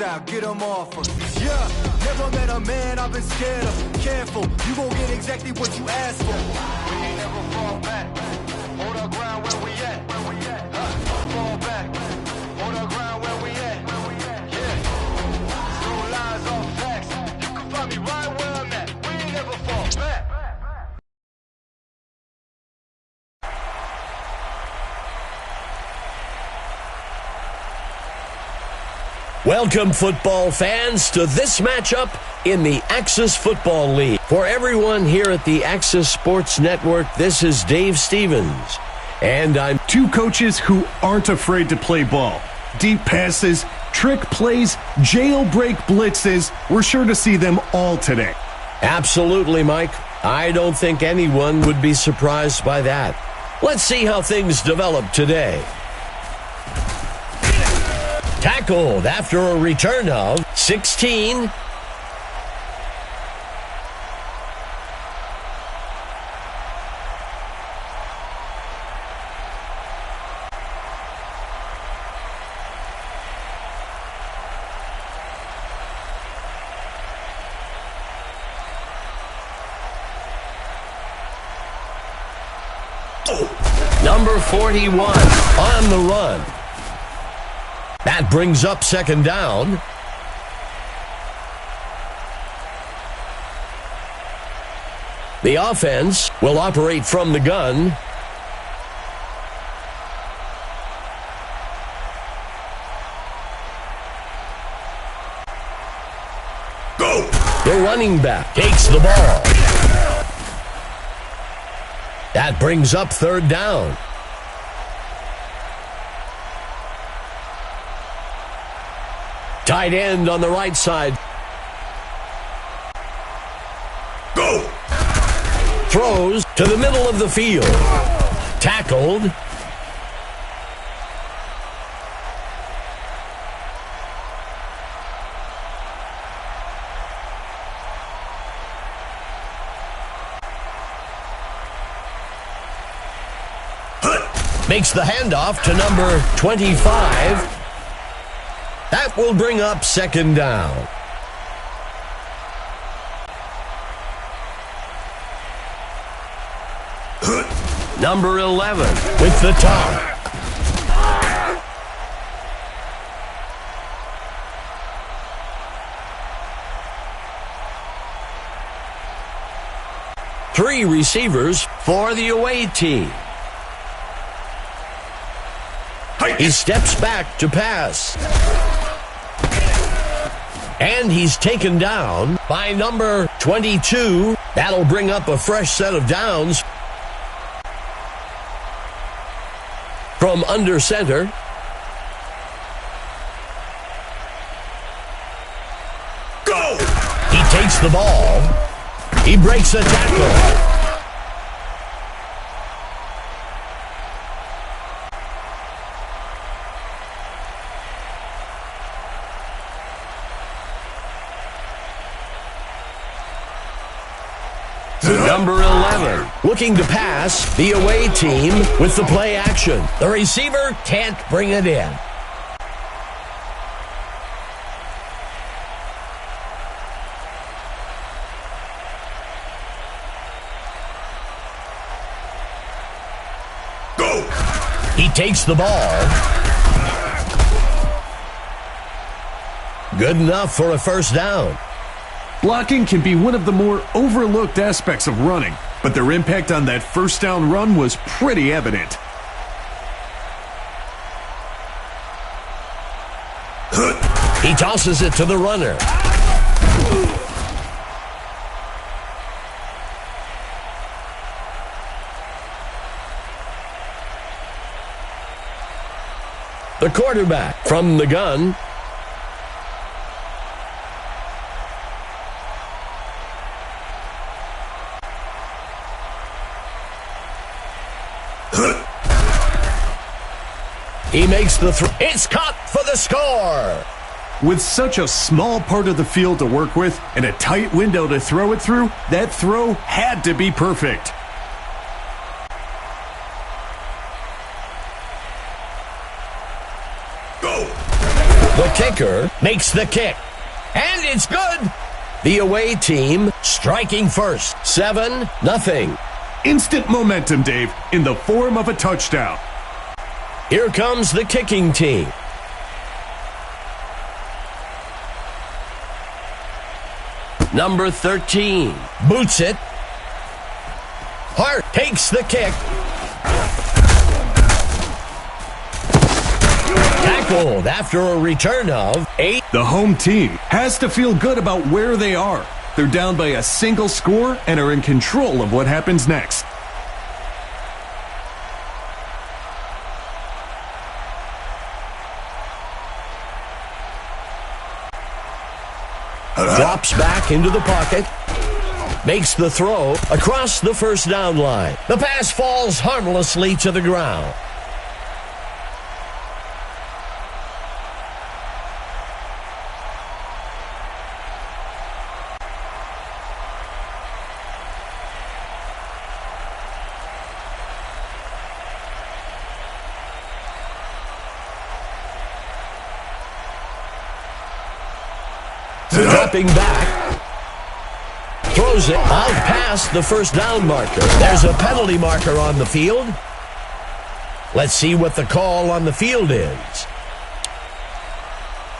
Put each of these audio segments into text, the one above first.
out, get them off us. Yeah, never met a man I've been scared of. Careful, you gon' get exactly what you asked for. We ain't never fall back. Hold our ground where we at. Fall back. Hold our ground where we at. Yeah. No lies, all facts. You can find me right where I'm at. We ain't never fall back. Welcome, football fans, to this matchup in the Axis Football League. For everyone here at the Axis Sports Network, this is Dave Stevens. And I'm two coaches who aren't afraid to play ball. Deep passes, trick plays, jailbreak blitzes. We're sure to see them all today. Absolutely, Mike. I don't think anyone would be surprised by that. Let's see how things develop today. Tackled after a return of 16. Number 41 on the run. That brings up second down. The offense will operate from the gun. Go! The running back takes the ball. That brings up third down. Tight end on the right side. Go! Throws to the middle of the field. Tackled. Makes the handoff to number 25. That will bring up second down. Number 11 with the top. Three receivers for the away team. He steps back to pass. And he's taken down by number 22. That'll bring up a fresh set of downs from under center. Go! He takes the ball. He breaks a tackle. Number 11, looking to pass the away team with the play action. The receiver can't bring it in. Go! He takes the ball. Good enough for a first down. Blocking can be one of the more overlooked aspects of running, but their impact on that first down run was pretty evident. He tosses it to the runner. The quarterback from the gun. He makes the throw. It's caught for the score. With such a small part of the field to work with and a tight window to throw it through, that throw had to be perfect. The kicker makes the kick. And it's good. The away team striking first. 7-0. Instant momentum, Dave, in the form of a touchdown. Here comes the kicking team. Number 13 boots it. Hart takes the kick. Tackled after a return of 8. The home team has to feel good about where they are. They're down by a single score and are in control of what happens next. Drops back into the pocket. Makes the throw across the first down line. The pass falls harmlessly to the ground. Dropping back. Throws it out past the first down marker. There's a penalty marker on the field. Let's see what the call on the field is.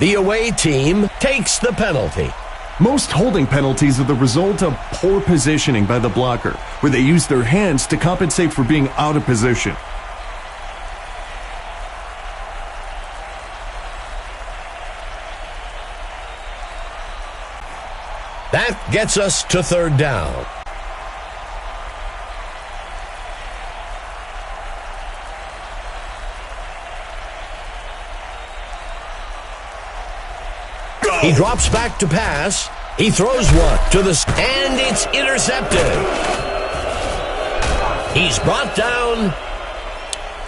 The away team takes the penalty. Most holding penalties are the result of poor positioning by the blocker, where they use their hands to compensate for being out of position. That gets us to third down. He drops back to pass. He throws one to the... And it's intercepted. He's brought down.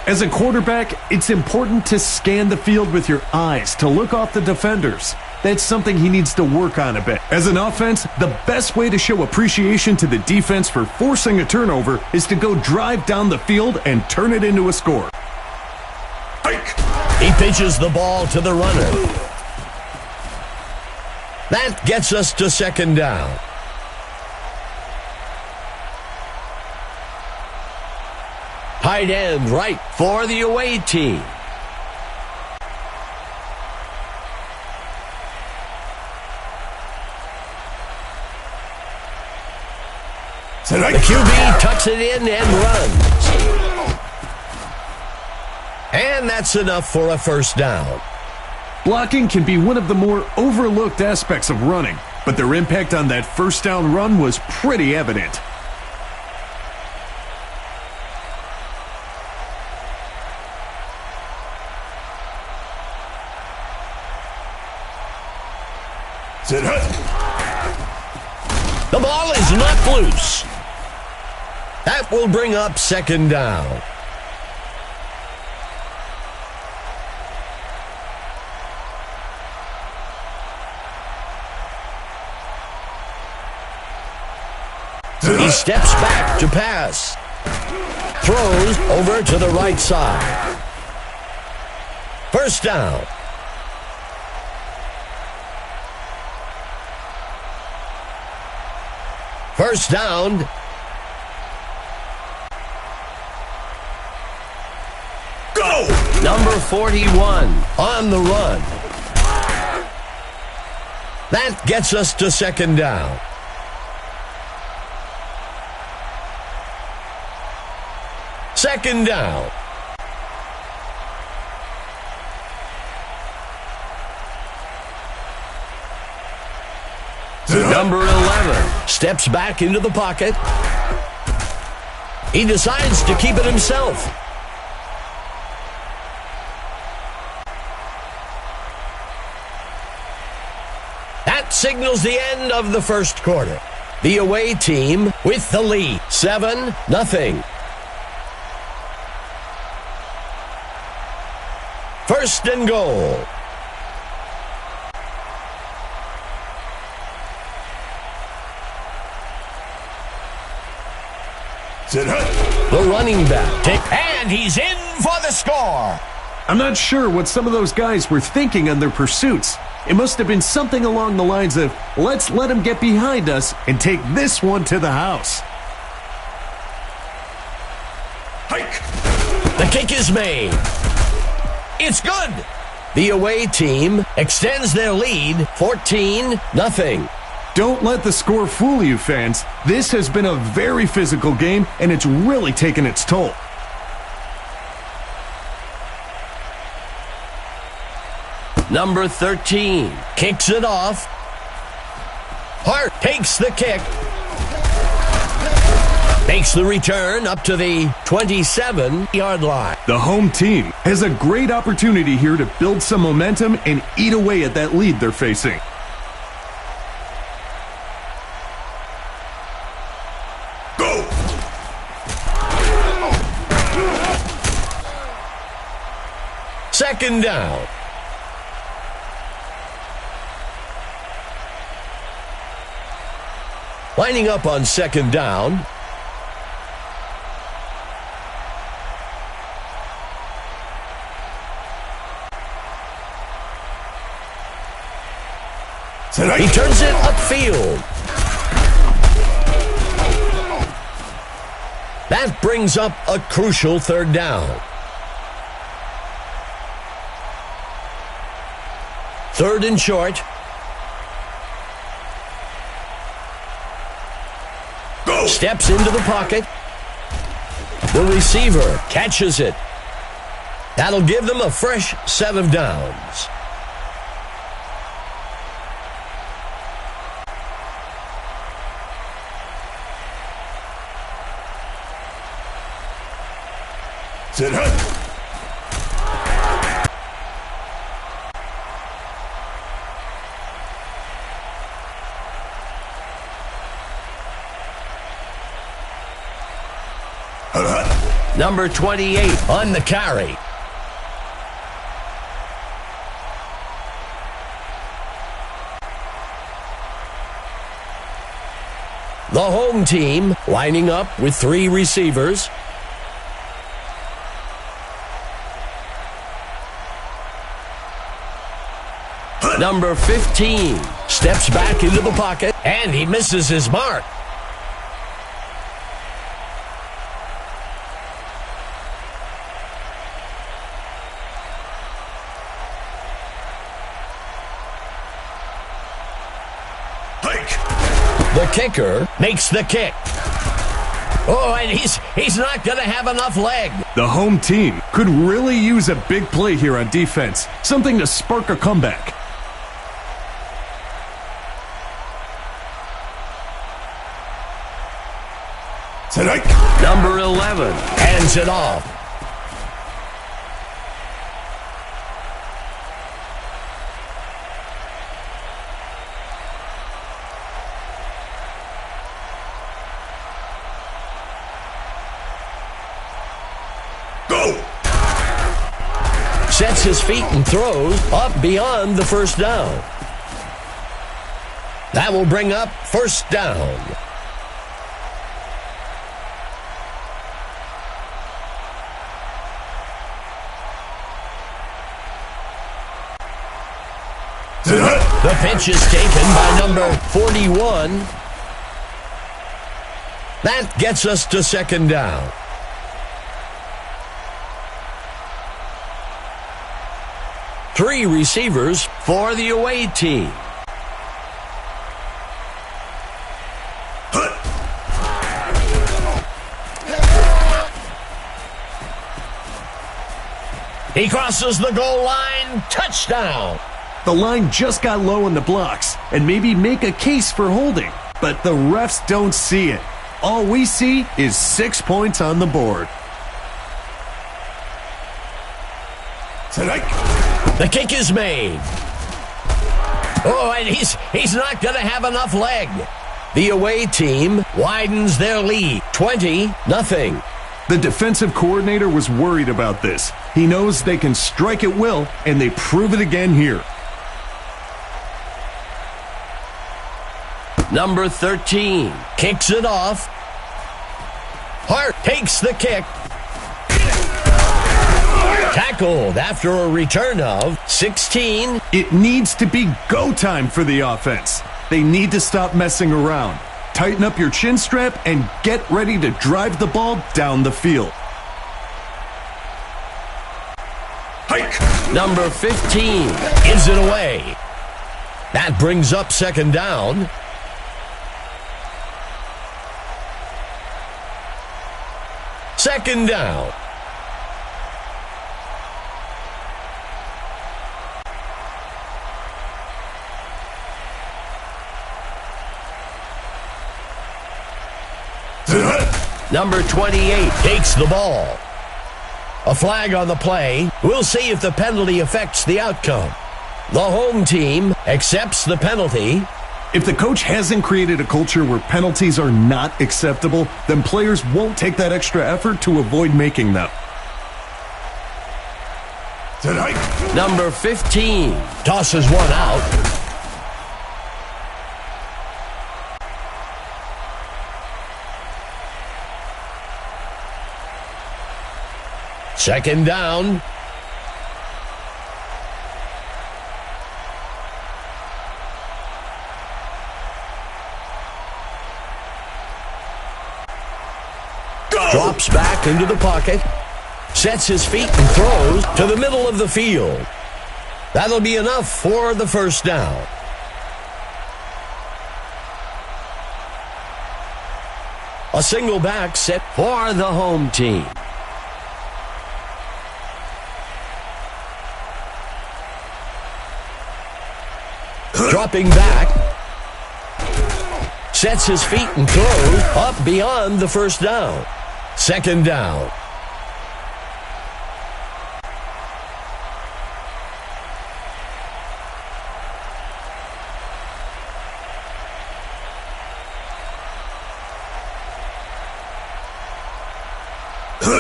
As a quarterback, it's important to scan the field with your eyes to look off the defenders. That's something he needs to work on a bit. As an offense, the best way to show appreciation to the defense for forcing a turnover is to go drive down the field and turn it into a score. He pitches the ball to the runner. That gets us to second down. Tight end right for the away team. The QB tucks it in and runs. And that's enough for a first down. Blocking can be one of the more overlooked aspects of running, but their impact on that first down run was pretty evident. The ball is knocked loose. That will bring up second down. He steps back to pass. Throws over to the right side. First down. First down. Go! Number 41 on the run. That gets us to second down. Second down. Number 11 steps back into the pocket. He decides to keep it himself. That signals the end of the first quarter. The away team with the lead, 7-0. First and goal. The running back, and he's in for the score. I'm not sure what some of those guys were thinking on their pursuits. It must have been something along the lines of, let's let him get behind us and take this one to the house. Hike. The kick is made. It's good. The away team extends their lead 14-0. Don't let the score fool you, fans. This has been a very physical game, and it's really taken its toll. Number 13 kicks it off. Hart takes the kick. Makes the return up to the 27-yard line. The home team has a great opportunity here to build some momentum and eat away at that lead they're facing. Go! Second down. Lining up on second down. He turns it upfield. That brings up a crucial third down. Third and short. Go. Steps into the pocket. The receiver catches it. That'll give them a fresh set of downs. Sit up. Number 28 on the carry. The home team lining up with three receivers. Number 15 steps back into the pocket, and he misses his mark. The kicker makes the kick. Oh, and he's not going to have enough leg. The home team could really use a big play here on defense, something to spark a comeback. Number 11 hands it off. Go! Sets his feet and throws up beyond the first down. That will bring up first down. The pitch is taken by number 41. That gets us to second down. Three receivers for the away team. He crosses the goal line. Touchdown. The line just got low in the blocks and maybe make a case for holding, but the refs don't see it. All we see is 6 points on the board. The kick is made. Oh, and he's not going to have enough leg. The away team widens their lead, 20-0. The defensive coordinator was worried about this. He knows they can strike at will, and they prove it again here. Number 13 kicks it off. Hart takes the kick. Tackled after a return of 16. It needs to be go time for the offense. They need to stop messing around. Tighten up your chin strap and get ready to drive the ball down the field. Hike. Number 15 gives it away. That brings up second down. Second down. Number 28 takes the ball. A flag on the play. We'll see if the penalty affects the outcome. The home team accepts the penalty. If the coach hasn't created a culture where penalties are not acceptable, then players won't take that extra effort to avoid making them. Number 15 tosses one out. Second down. Drops back into the pocket, sets his feet and throws to the middle of the field. That'll be enough for the first down. A single back set for the home team. Dropping back, sets his feet and throws up beyond the first down. Second down.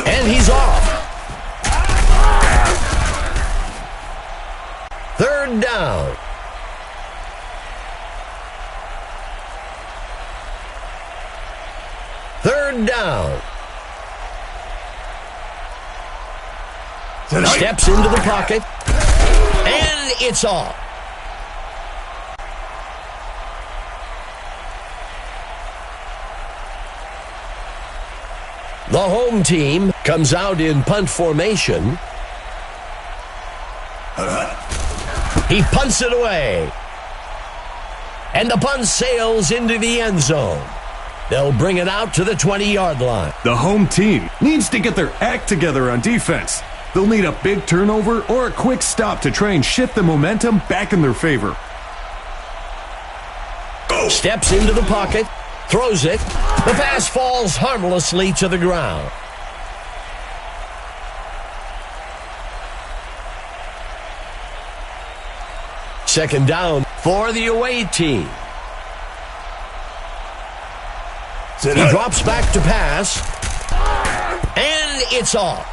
And he's off. Third down. Third down. Steps into the pocket, and it's off. The home team comes out in punt formation. He punts it away. And the punt sails into the end zone. They'll bring it out to the 20-yard line. The home team needs to get their act together on defense. They'll need a big turnover or a quick stop to try and shift the momentum back in their favor. Steps into the pocket, throws it. The pass falls harmlessly to the ground. Second down for the away team. He drops back to pass, and it's off.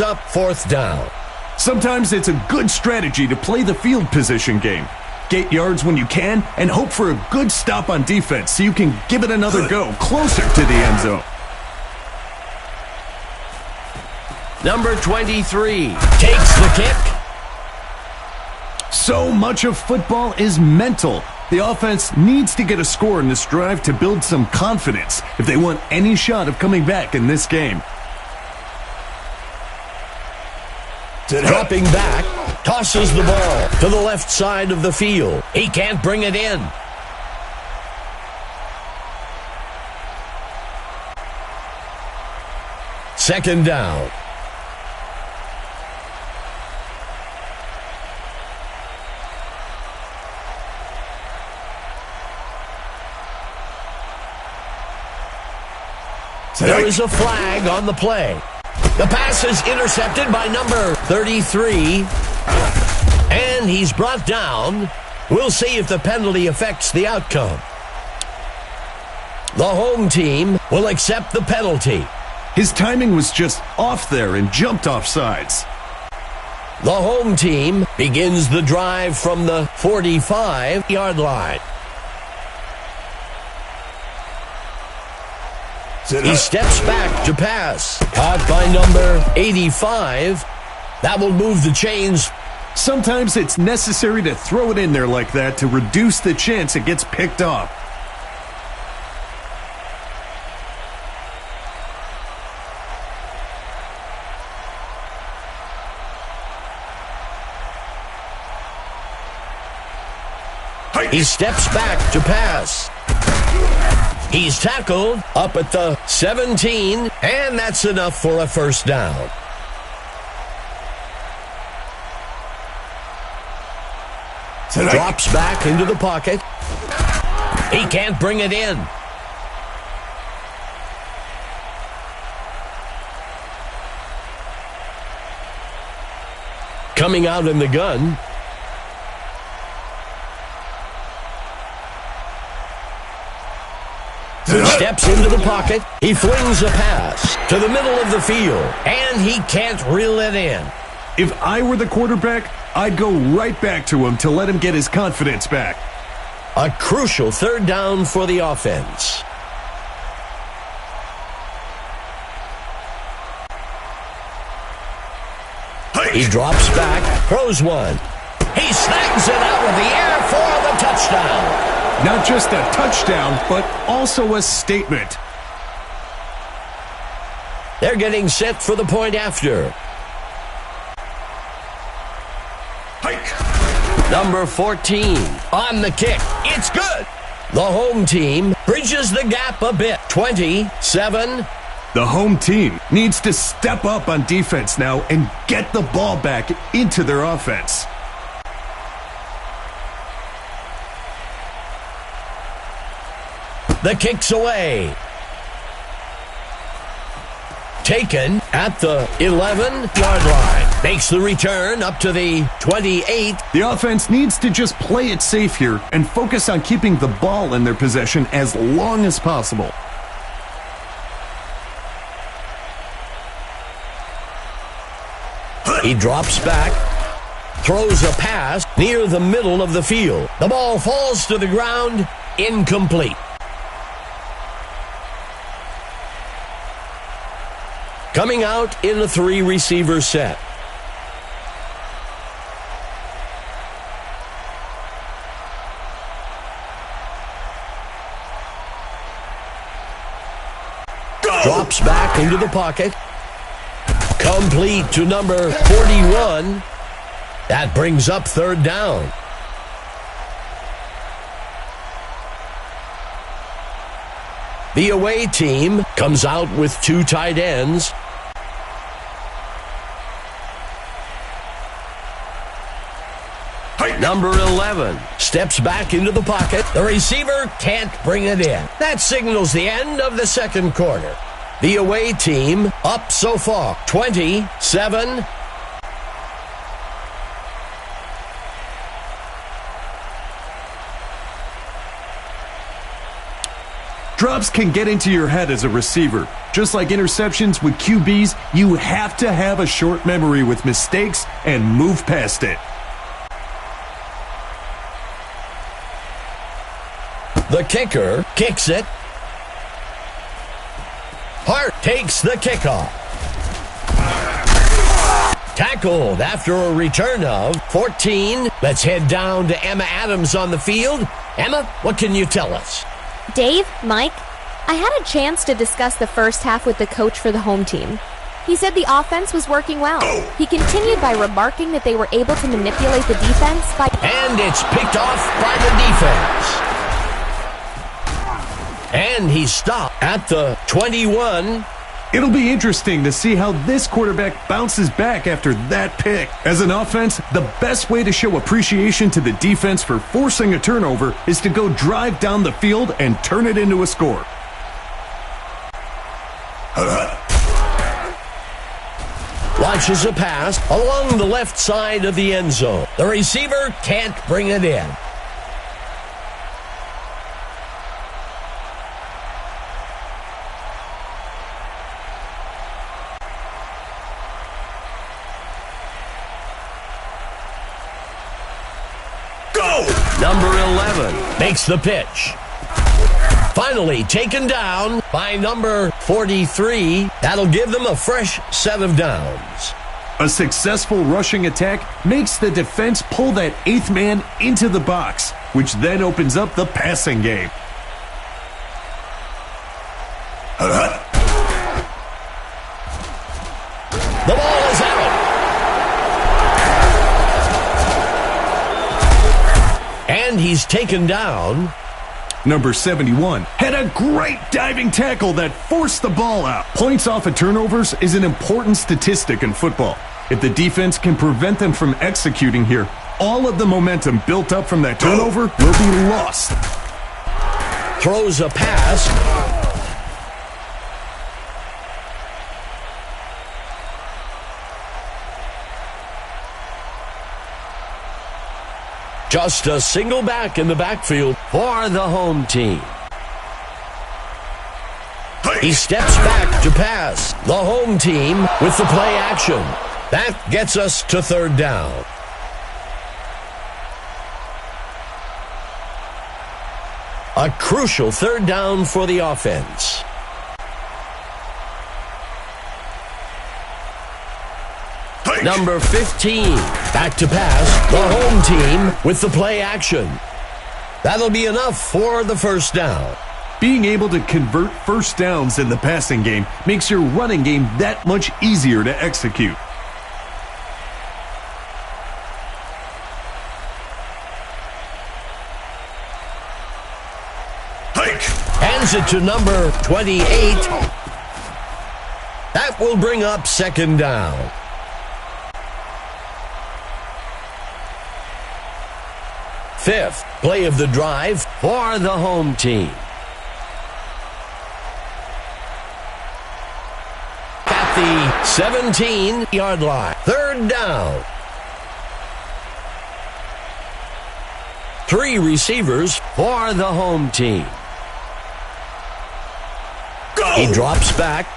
Up fourth down. Sometimes it's a good strategy to play the field position game. Get yards when you can and hope for a good stop on defense so you can give it another go closer to the end zone. Number 23 takes the kick. So much of football is mental. The offense needs to get a score in this drive to build some confidence if they want any shot of coming back in this game. Dropping back, tosses the ball to the left side of the field. He can't bring it in. Second down. There is a flag on the play. The pass is intercepted by number 33. And he's brought down. We'll see if the penalty affects the outcome. The home team will accept the penalty. His timing was just off there and jumped off sides. The home team begins the drive from the 45-yard line. He steps back to pass. Caught by number 85. That will move the chains. Sometimes it's necessary to throw it in there like that to reduce the chance it gets picked off. He steps back to pass. He's tackled up at the 17, and that's enough for a first down. Drops back into the pocket. He can't bring it in. Coming out in the gun. Steps into the pocket. He flings a pass to the middle of the field, and he can't reel it in. If I were the quarterback, I'd go right back to him to let him get his confidence back. A crucial third down for the offense. He drops back, throws one. He snags it out of the air for the touchdown. Not just a touchdown, but also a statement. They're getting set for the point after. Number 14 on the kick. It's good. The home team bridges the gap a bit. 27. The home team needs to step up on defense now and get the ball back into their offense. The kick's away. Taken at the 11-yard line. Makes the return up to the 28. The offense needs to just play it safe here and focus on keeping the ball in their possession as long as possible. He drops back, throws a pass near the middle of the field. The ball falls to the ground, incomplete. Coming out in a three-receiver set. Drops back into the pocket. Complete to number 41. That brings up third down. The away team comes out with two tight ends. Number 11 steps back into the pocket. The receiver can't bring it in. That signals the end of the second quarter. The away team up so far, 27. Drops can get into your head as a receiver. Just like interceptions with QBs, you have to have a short memory with mistakes and move past it. The kicker kicks it. Hart takes the kickoff. Tackled after a return of 14. Let's head down to Emma Adams on the field. Emma, what can you tell us? Dave, Mike, I had a chance to discuss the first half with the coach for the home team. He said the offense was working well. He continued by remarking that they were able to manipulate the defense by... And it's picked off by the defense. And he's stopped at the 21. It'll be interesting to see how this quarterback bounces back after that pick. As an offense, the best way to show appreciation to the defense for forcing a turnover is to go drive down the field and turn it into a score. launches a pass along the left side of the end zone. The receiver can't bring it in. Number 11 makes the pitch. Finally taken down by number 43. That'll give them a fresh set of downs. A successful rushing attack makes the defense pull that 8th man into the box, which then opens up the passing game. The ball is out. And he's taken down. Number 71 had a great diving tackle that forced the ball out. Points off of turnovers is an important statistic in football. If the defense can prevent them from executing here, all of the momentum built up from that turnover will be lost. Throws a pass. Just a single back in the backfield for the home team. He steps back to pass. The home team with the play action. That gets us to 3rd down. A crucial 3rd down for the offense. Number 15, back to pass. The home team with the play action. That'll be enough for the 1st down. Being able to convert first downs in the passing game makes your running game that much easier to execute. Hands it to number 28. That will bring up 2nd down. Fifth play of the drive for the home team. At the 17-yard line. 3rd down. 3 receivers for the home team. He drops back.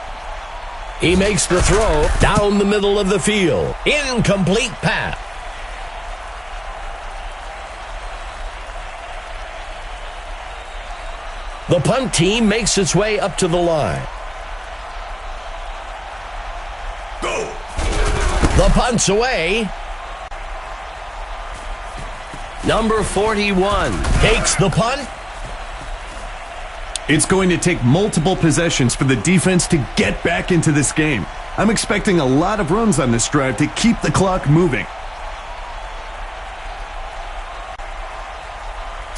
He makes the throw down the middle of the field. Incomplete pass. The punt team makes its way up to the line. The punt's away. Number 41 takes the punt. It's going to take multiple possessions for the defense to get back into this game. I'm expecting a lot of runs on this drive to keep the clock moving.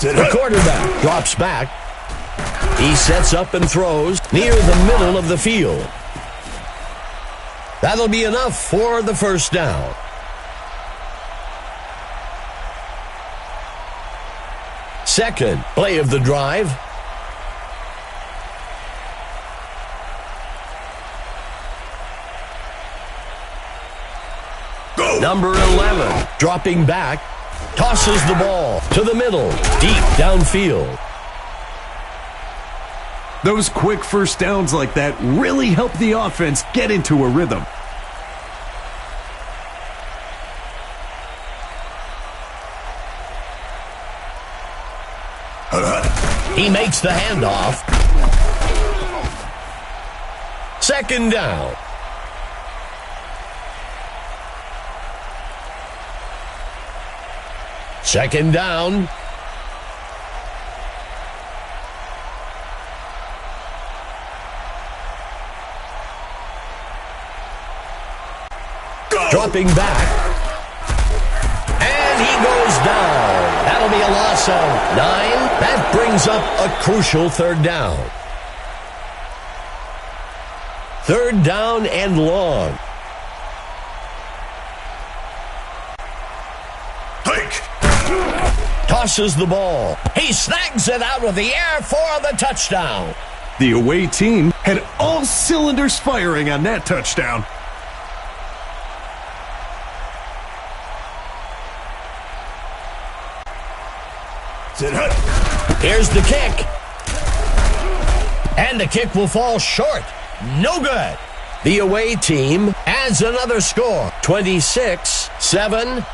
The quarterback drops back. He sets up and throws near the middle of the field. That'll be enough for the 1st down. Second play of the drive. Number 11 dropping back, tosses the ball to the middle, deep downfield. Those quick first downs like that really help the offense get into a rhythm. He makes the handoff. 2nd down. Second down. Dropping back. And he goes down. That'll be a loss of 9. That brings up a crucial 3rd down. 3rd down and long. Tosses the ball. He snags it out of the air for the touchdown. The away team had all cylinders firing on that touchdown. Here's the kick. And the kick will fall short. No good. The away team adds another score. 26-7.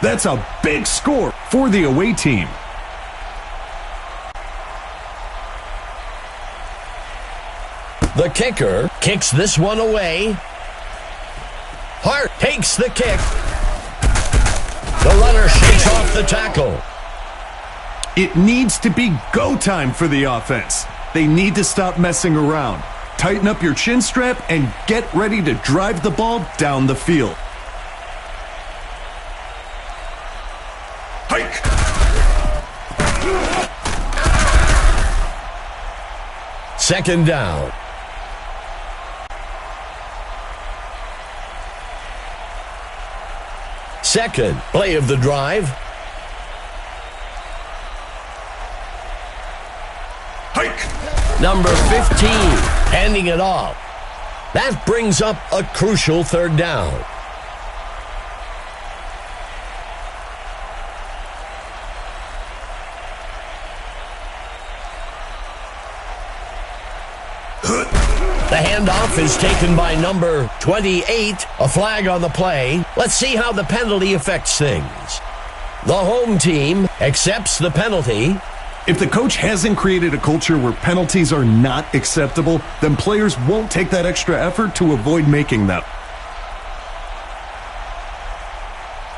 That's a big score for the away team. The kicker kicks this one away. Hart takes the kick. The runner shakes off the tackle. It needs to be go time for the offense. They need to stop messing around. Tighten up your chin strap and get ready to drive the ball down the field. Hike! Second down. Second play of the drive. Hike! Number 15, handing it off. That brings up a crucial third down. The handoff is taken by number 28. A flag on the play. Let's see how the penalty affects things. The home team accepts the penalty. If the coach hasn't created a culture where penalties are not acceptable, then players won't take that extra effort to avoid making them.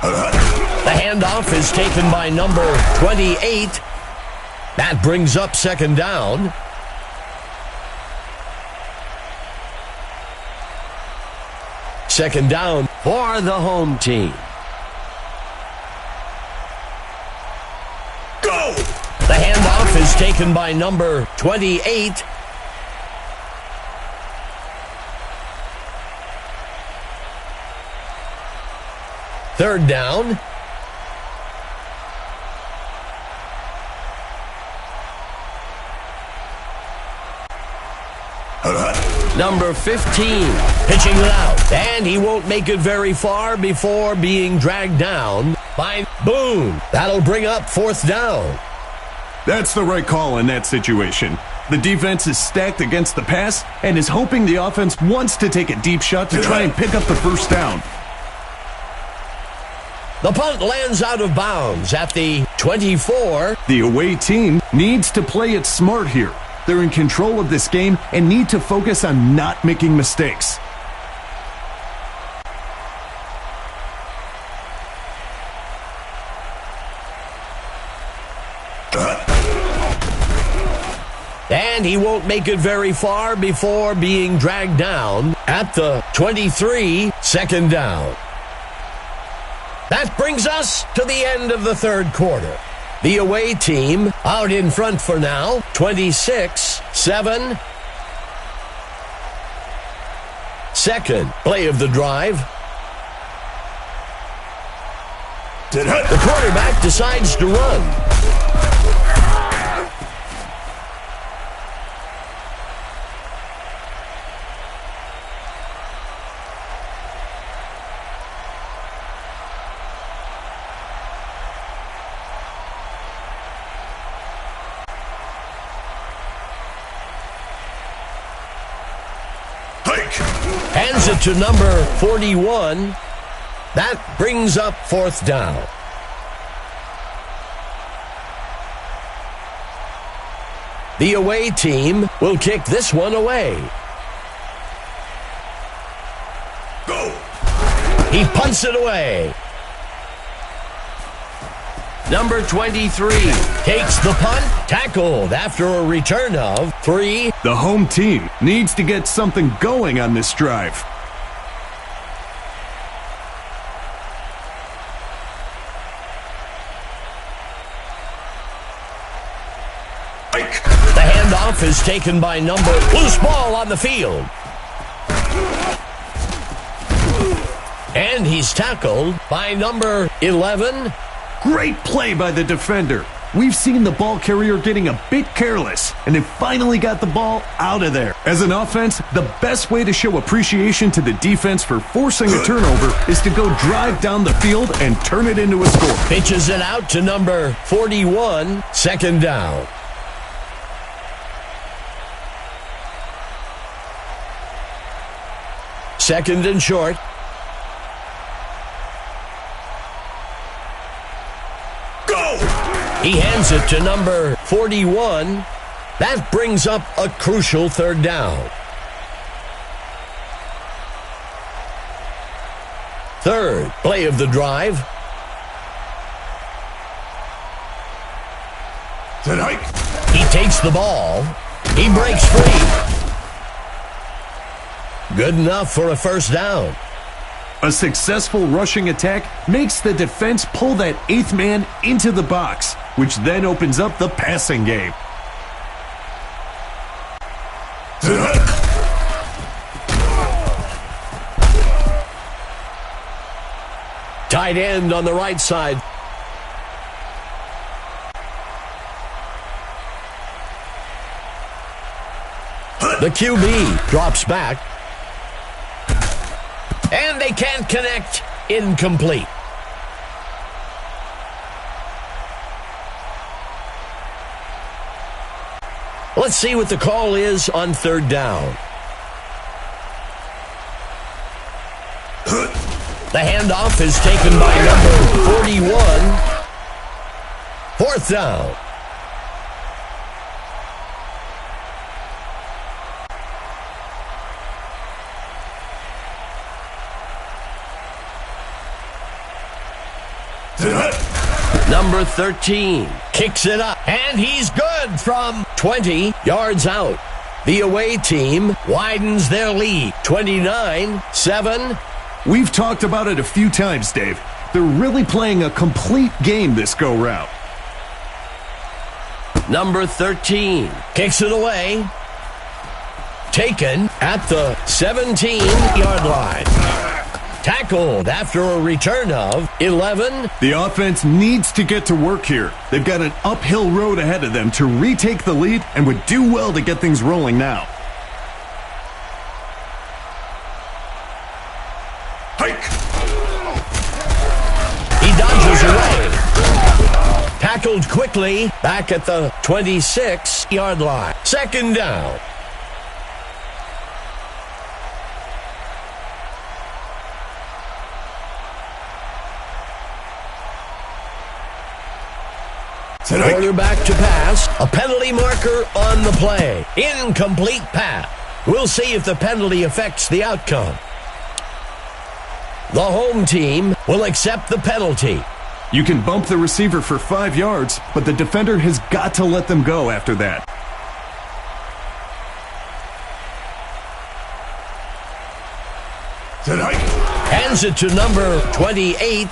The handoff is taken by number 28. That brings up second down. Second down for the home team. Go! The handoff is taken by number 28. Third down. Number 15, pitching it out, and he won't make it very far before being dragged down by Boone. That'll bring up fourth down. That's the right call in that situation. The defense is stacked against the pass and is hoping the offense wants to take a deep shot to try and pick up the first down. The punt lands out of bounds at the 24. The away team needs to play it smart here. They're in control of this game and need to focus on not making mistakes. And he won't make it very far before being dragged down at the 23, second down. That brings us to the end of the third quarter. The away team out in front for now, 26-7. Second play of the drive. The quarterback decides to run. Hands it to number 41. That brings up fourth down. The away team will kick this one away. Go! He punts it away. Number 23 takes the punt, tackled after a return of 3. The home team needs to get something going on this drive. The handoff is taken by number loose ball on the field. And he's tackled by number 11. Great play by the defender. we've seen the ball carrier getting a bit careless, and they finally got the ball out of there. As an offense, the best way to show appreciation to the defense for forcing a turnover is to go drive down the field and turn it into a score. Pitches it out to number 41, second down. Second and short. Go! He hands it to number 41. That brings up a crucial third down. Third play of the drive. Tonight. He takes the ball. He breaks free. Good enough for a first down. A successful rushing attack makes the defense pull that eighth man into the box, which then opens up the passing game. Tight end on the right side. The QB drops back. And they can't connect. Incomplete. Let's see what the call is on third down. The handoff is taken by number 41. Fourth down. Number 13 kicks it up, and he's good from 20 yards out. The away team widens their lead, 29-7. We've talked about it a few times, Dave. They're really playing a complete game this go-round. Number 13 kicks it away. Taken at the 17-yard line. Tackled after a return of 11. The offense needs to get to work here. They've got an uphill road ahead of them to retake the lead and would do well to get things rolling now. Hike! He dodges away. Tackled quickly back at the 26-yard line. Second down. Quarterback to pass. A penalty marker on the play. Incomplete pass. We'll see if the penalty affects the outcome. The home team will accept the penalty. You can bump the receiver for 5 yards, but the defender has got to let them go after that. Tonight. Hands it to number 28.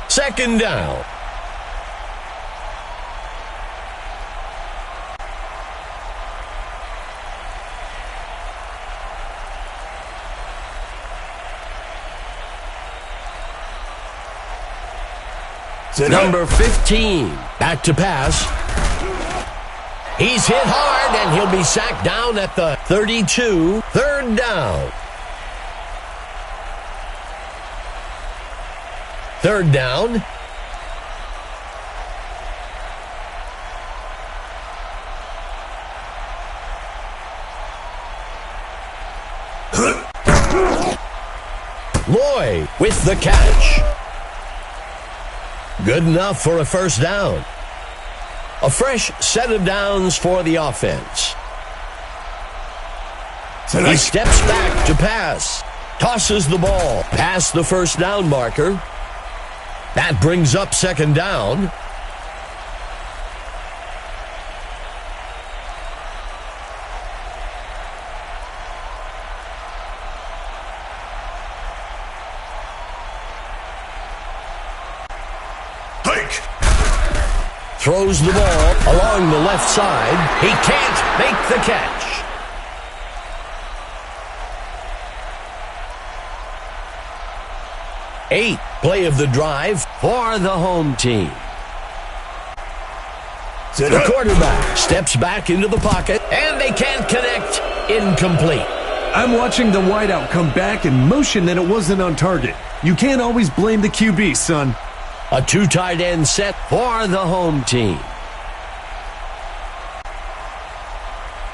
Second down. Number 15, back to pass. He's hit hard, and he'll be sacked down at the 32. Third down. Third down. Lloyd with the catch. Good enough for a first down. A fresh set of downs for the offense. He steps back to pass. Tosses the ball past the first down marker. That brings up second down. Throws the ball along the left side. He can't make the catch. 8. Play of the drive for the home team. The quarterback steps back into the pocket, and they can't connect. Incomplete. I'm watching the wideout come back and motion that it wasn't on target. You can't always blame the QB, son. A 2 tight end set for the home team.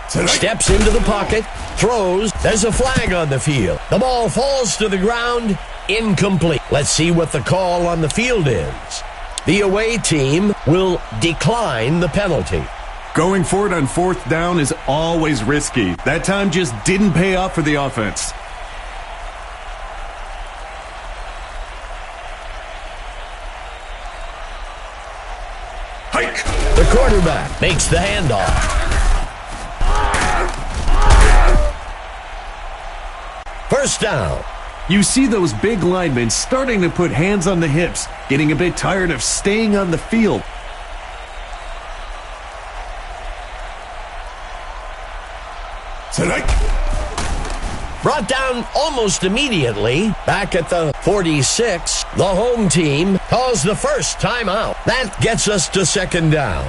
Steps into the pocket, throws, there's a flag on the field. The ball falls to the ground, incomplete. Let's see what the call on the field is. The away team will decline the penalty. Going for it on 4th down is always risky. That time just didn't pay off for the offense. Hike. The quarterback makes the handoff. First down. You see those big linemen starting to put hands on the hips, getting a bit tired of staying on the field. Brought down almost immediately. Back at the 46, the home team calls the first timeout. That gets us to 2nd down.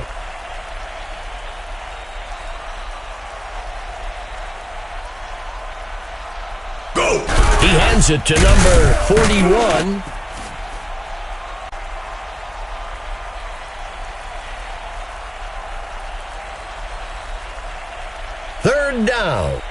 Go! He hands it to number 41. Third down.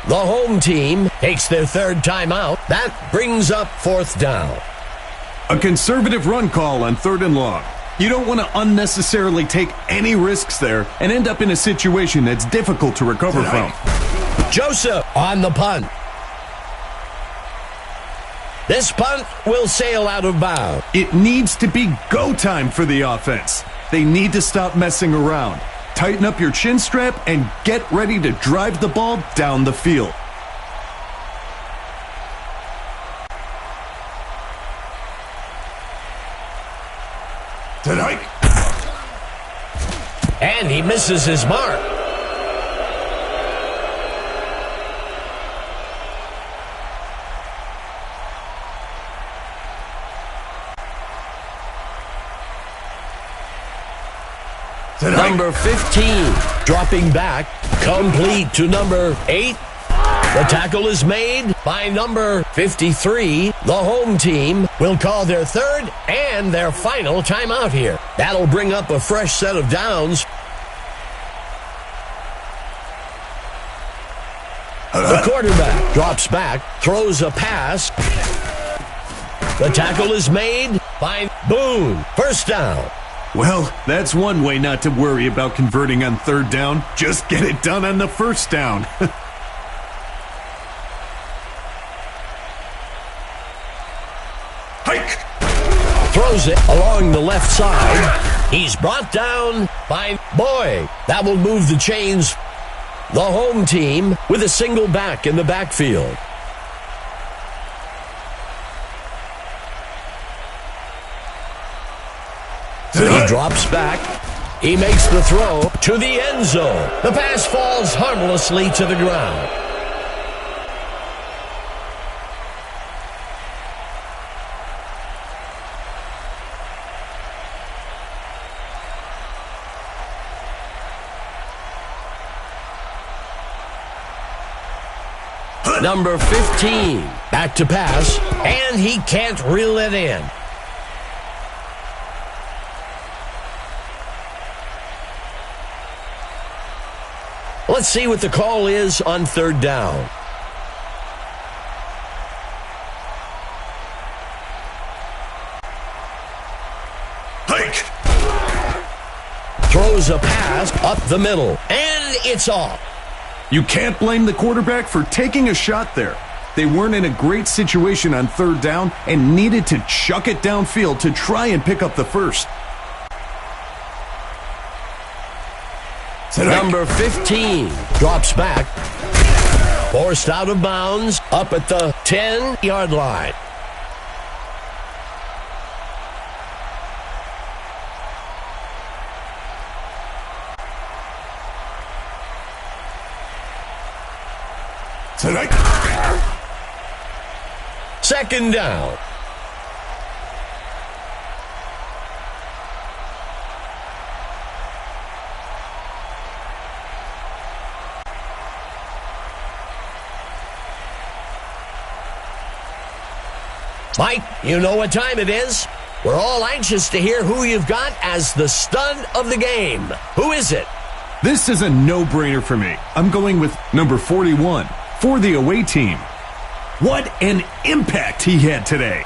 The home team takes their 3rd timeout. That brings up 4th down. A conservative run call on 3rd and long. You don't want to unnecessarily take any risks there and end up in a situation that's difficult to recover from. Joseph on the punt. This punt will sail out of bounds. It needs to be go time for the offense. They need to stop messing around. Tighten up your chin strap and get ready to drive the ball down the field. And he misses his mark. Number 15, dropping back, complete to number 8. The tackle is made by number 53. The home team will call their 3rd and their final timeout here. That'll bring up a fresh set of downs. The quarterback drops back, throws a pass. The tackle is made by Boone. First down. Well, that's one way not to worry about converting on 3rd down. Just get it done on the 1st down. Hike! Throws it along the left side. He's brought down by Boyd. That will move the chains. The home team with a single back in the backfield. He drops back. He makes the throw to the end zone. The pass falls harmlessly to the ground. Number 15, back to pass, and he can't reel it in. Let's see what the call is on 3rd down. Hike! Throws a pass up the middle, and it's off. You can't blame the quarterback for taking a shot there. They weren't in a great situation on 3rd down and needed to chuck it downfield to try and pick up the first. Number 15 drops back, forced out of bounds, up at the 10-yard line. Tonight. Second down. Mike, you know what time it is. We're all anxious to hear who you've got as the stud of the game. Who is it? This is a no-brainer for me. I'm going with number 41 for the away team. What an impact he had today.